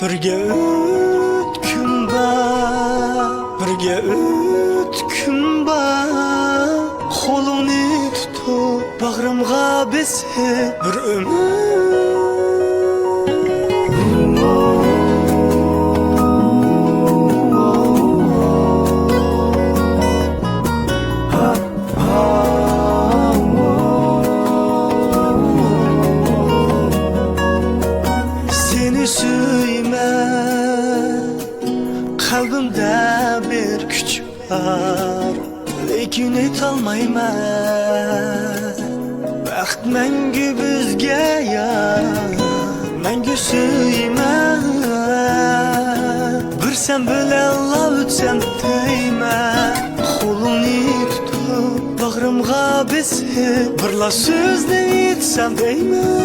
Birgە Ötkümbar, Birgە Ötkümbar, qo'lingni tutib bag'rimga besib bir Seni suyma, kalbimde bir güç var, lekin etolmayman. Vaqt menga bizga yar, menga suyma. Bir sen bilan o'tsam deyman, qo'lingni tutib bag'rimga besib birla so'zni aytsam deyman.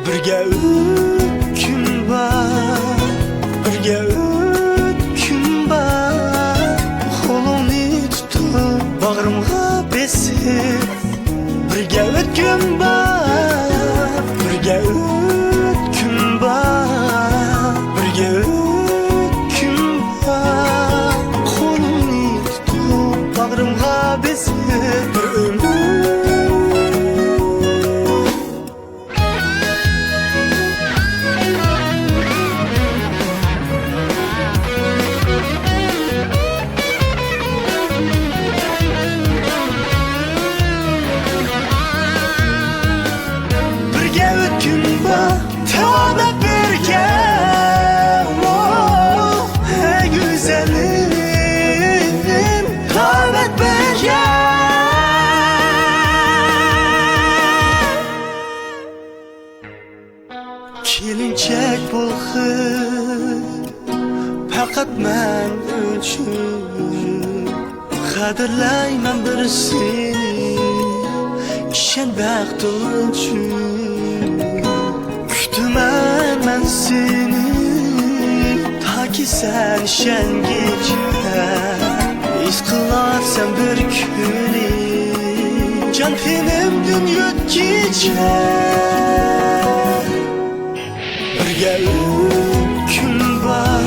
Birgə Ötkümbar, Birgə Ötkümbar, qo'lingni tutib bag'rimga besib Birgə Ötkümbar, Birgə Ötkümbar, Birgə Ötkümbar, qo'lingni tutib bag'rimga besib bir Birgə Ötkümbar, devam et birgə. Oh, ey güzelim, devam et birgə. Kelinchak bo'lg'in, faqat men uchun qadrlayman bir seni, ishon baxting uchun. Kutaman men seni, taki sen ishonguncha. His qilarsan bir kuni, jon tenimdan o'tguncha. Birgə Ötkümbar,